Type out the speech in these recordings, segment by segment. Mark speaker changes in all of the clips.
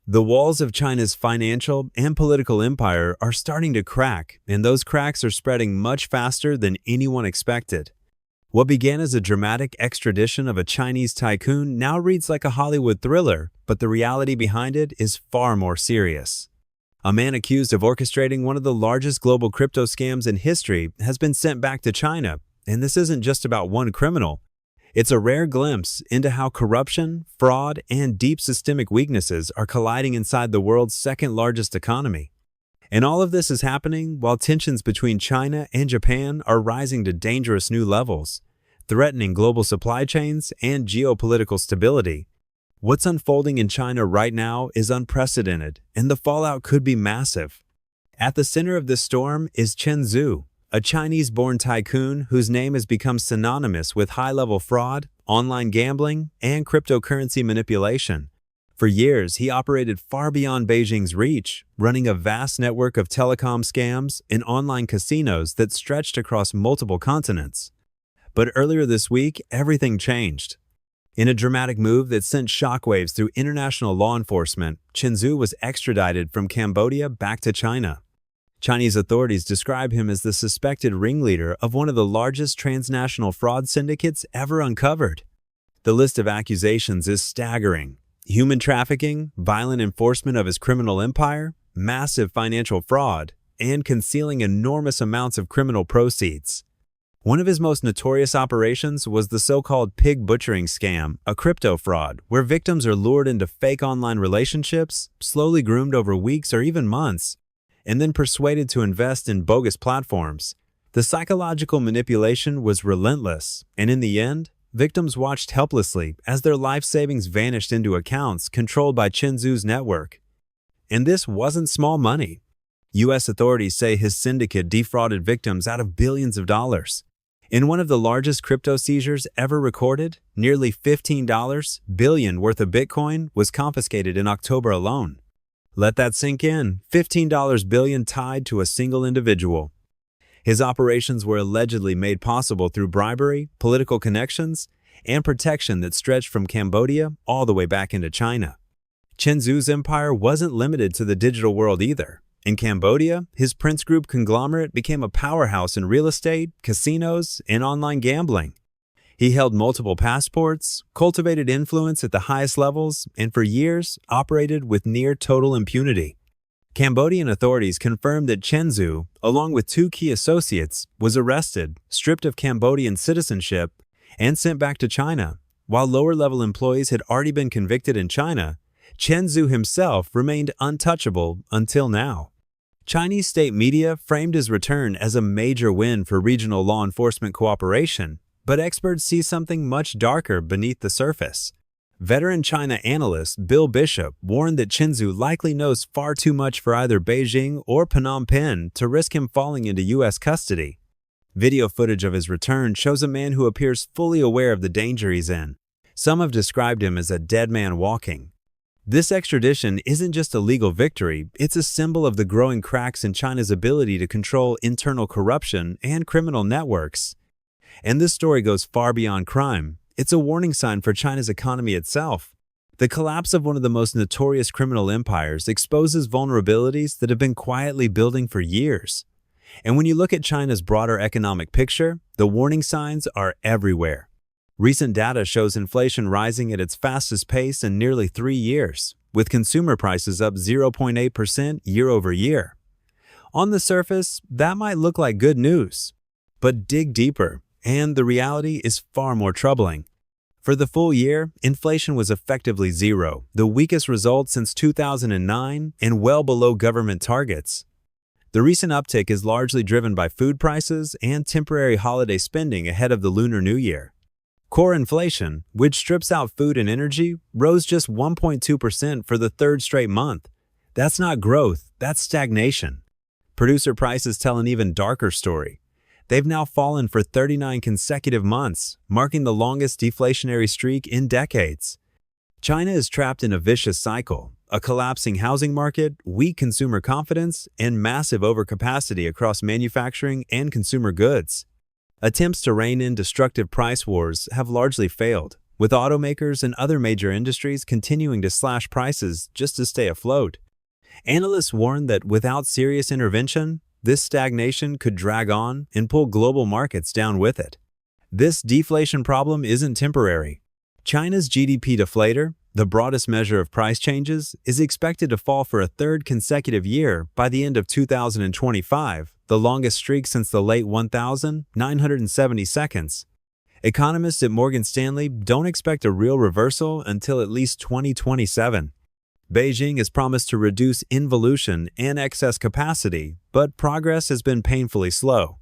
Speaker 1: The walls of China's financial and political empire are starting to crack, and those cracks are spreading much faster than anyone expected. What began as a dramatic extradition of a Chinese tycoon now reads like a Hollywood thriller, but the reality behind it is far more serious. A man accused of orchestrating one of the largest global crypto scams in history has been sent back to China, and this isn't just about one criminal. It's a rare glimpse into how corruption, fraud, and deep systemic weaknesses are colliding inside the world's second-largest economy. And all of this is happening while tensions between China and Japan are rising to dangerous new levels, threatening global supply chains and geopolitical stability. What's unfolding in China right now is unprecedented, and the fallout could be massive. At the center of this storm is Chen Zhu, a Chinese-born tycoon whose name has become synonymous with high-level fraud, online gambling, and cryptocurrency manipulation. For years, he operated far beyond Beijing's reach, running a vast network of telecom scams and online casinos that stretched across multiple continents. But earlier this week, everything changed. In a dramatic move that sent shockwaves through international law enforcement, Chen Zhu was extradited from Cambodia back to China. Chinese authorities describe him as the suspected ringleader of one of the largest transnational fraud syndicates ever uncovered. The list of accusations is staggering: human trafficking, violent enforcement of his criminal empire, massive financial fraud, and concealing enormous amounts of criminal proceeds. One of his most notorious operations was the so-called pig butchering scam, a crypto fraud where victims are lured into fake online relationships, slowly groomed over weeks or even months, and then persuaded to invest in bogus platforms. The psychological manipulation was relentless, and in the end, victims watched helplessly as their life savings vanished into accounts controlled by Chen Zhu's network. And this wasn't small money. U.S. authorities say his syndicate defrauded victims out of billions of dollars. In one of the largest crypto seizures ever recorded, nearly $15 billion worth of Bitcoin was confiscated in October alone. Let that sink in: $15 billion tied to a single individual. His operations were allegedly made possible through bribery, political connections, and protection that stretched from Cambodia all the way back into China. Chen Zhu's empire wasn't limited to the digital world either. In Cambodia, his Prince Group conglomerate became a powerhouse in real estate, casinos, and online gambling. He held multiple passports, cultivated influence at the highest levels, and for years operated with near-total impunity. Cambodian authorities confirmed that Chen Zhu, along with two key associates, was arrested, stripped of Cambodian citizenship, and sent back to China. While lower-level employees had already been convicted in China, Chen Zhu himself remained untouchable until now. Chinese state media framed his return as a major win for regional law enforcement cooperation, but experts see something much darker beneath the surface. Veteran China analyst Bill Bishop warned that Chen Zhu likely knows far too much for either Beijing or Phnom Penh to risk him falling into U.S. custody. Video footage of his return shows a man who appears fully aware of the danger he's in. Some have described him as a dead man walking. This extradition isn't just a legal victory, it's a symbol of the growing cracks in China's ability to control internal corruption and criminal networks. And this story goes far beyond crime. It's a warning sign for China's economy itself. The collapse of one of the most notorious criminal empires exposes vulnerabilities that have been quietly building for years. And when you look at China's broader economic picture, the warning signs are everywhere. Recent data shows inflation rising at its fastest pace in nearly 3 years, with consumer prices up 0.8% year over year. On the surface, that might look like good news, but dig deeper, and the reality is far more troubling. For the full year, inflation was effectively zero, the weakest result since 2009 and well below government targets. The recent uptick is largely driven by food prices and temporary holiday spending ahead of the Lunar New Year. Core inflation, which strips out food and energy, rose just 1.2% for the third straight month. That's not growth, that's stagnation. Producer prices tell an even darker story. They've now fallen for 39 consecutive months, marking the longest deflationary streak in decades. China is trapped in a vicious cycle: a collapsing housing market, weak consumer confidence, and massive overcapacity across manufacturing and consumer goods. Attempts to rein in destructive price wars have largely failed, with automakers and other major industries continuing to slash prices just to stay afloat. Analysts warn that without serious intervention, this stagnation could drag on and pull global markets down with it. This deflation problem isn't temporary. China's GDP deflator, the broadest measure of price changes, is expected to fall for a third consecutive year by the end of 2025, the longest streak since the late 1972. Economists at Morgan Stanley don't expect a real reversal until at least 2027. Beijing has promised to reduce involution and excess capacity, but progress has been painfully slow.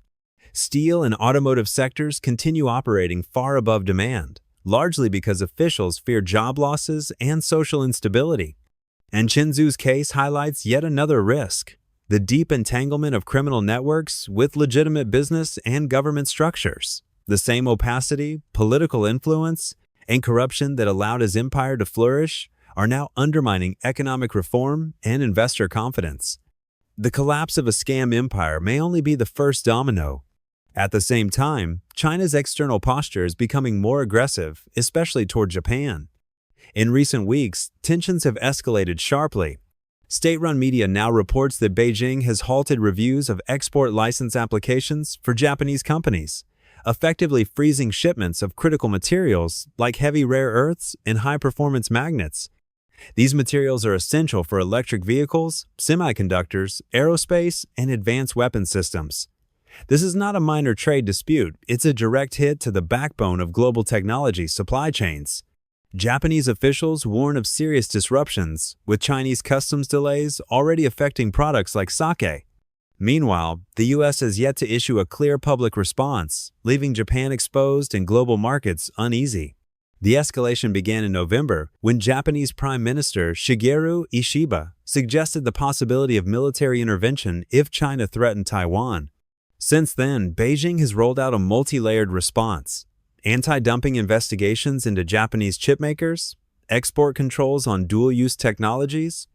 Speaker 1: Steel and automotive sectors continue operating far above demand, largely because officials fear job losses and social instability. And Qinzhu's case highlights yet another risk: the deep entanglement of criminal networks with legitimate business and government structures. The same opacity, political influence, and corruption that allowed his empire to flourish are now undermining economic reform and investor confidence. The collapse of a scam empire may only be the first domino. At the same time, China's external posture is becoming more aggressive, especially toward Japan. In recent weeks, tensions have escalated sharply. State-run media now reports that Beijing has halted reviews of export license applications for Japanese companies, effectively freezing shipments of critical materials like heavy rare earths and high-performance magnets. These materials are essential for electric vehicles, semiconductors, aerospace, and advanced weapon systems. This is not a minor trade dispute, it's a direct hit to the backbone of global technology supply chains. Japanese officials warn of serious disruptions, with Chinese customs delays already affecting products like sake. Meanwhile, the U.S. has yet to issue a clear public response, leaving Japan exposed and global markets uneasy. The escalation began in November when Japanese Prime Minister Shigeru Ishiba suggested the possibility of military intervention if China threatened Taiwan. Since then, Beijing has rolled out a multi-layered response: anti-dumping investigations into Japanese chipmakers, export controls on dual-use technologies,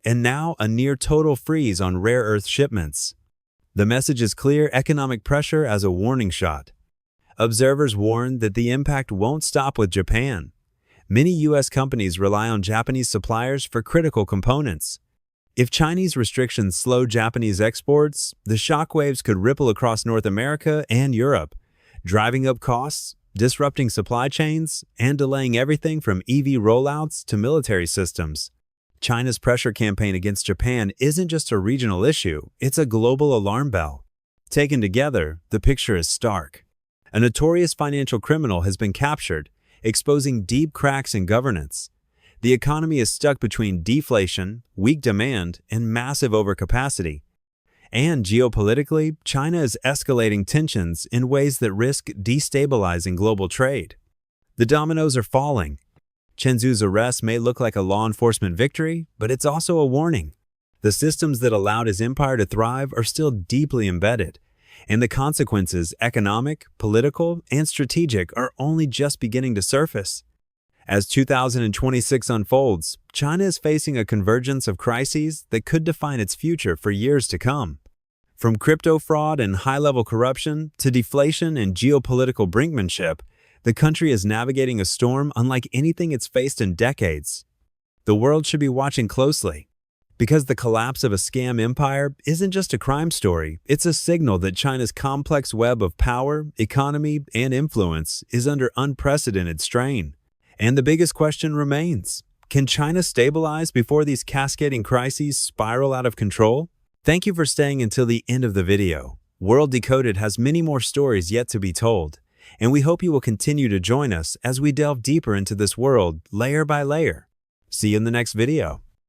Speaker 1: and now a near-total freeze on rare earth shipments. The message is clear: economic pressure as a warning shot. Observers warn that the impact won't stop with Japan. Many U.S. companies rely on Japanese suppliers for critical components. If Chinese restrictions slow Japanese exports, the shockwaves could ripple across North America and Europe, driving up costs, disrupting supply chains, and delaying everything from EV rollouts to military systems. China's pressure campaign against Japan isn't just a regional issue, it's a global alarm bell. Taken together, the picture is stark. A notorious financial criminal has been captured, exposing deep cracks in governance. The economy is stuck between deflation, weak demand, and massive overcapacity. And geopolitically, China is escalating tensions in ways that risk destabilizing global trade. The dominoes are falling. Qinzhu's arrest may look like a law enforcement victory, but it's also a warning. The systems that allowed his empire to thrive are still deeply embedded, and the consequences, economic, political, and strategic, are only just beginning to surface. As 2026 unfolds, China is facing a convergence of crises that could define its future for years to come. From crypto fraud and high-level corruption to deflation and geopolitical brinkmanship, the country is navigating a storm unlike anything it's faced in decades. The world should be watching closely, because the collapse of a scam empire isn't just a crime story, it's a signal that China's complex web of power, economy, and influence is under unprecedented strain. And the biggest question remains: can China stabilize before these cascading crises spiral out of control? Thank you for staying until the end of the video. World Decoded has many more stories yet to be told, and we hope you will continue to join us as we delve deeper into this world layer by layer. See you in the next video.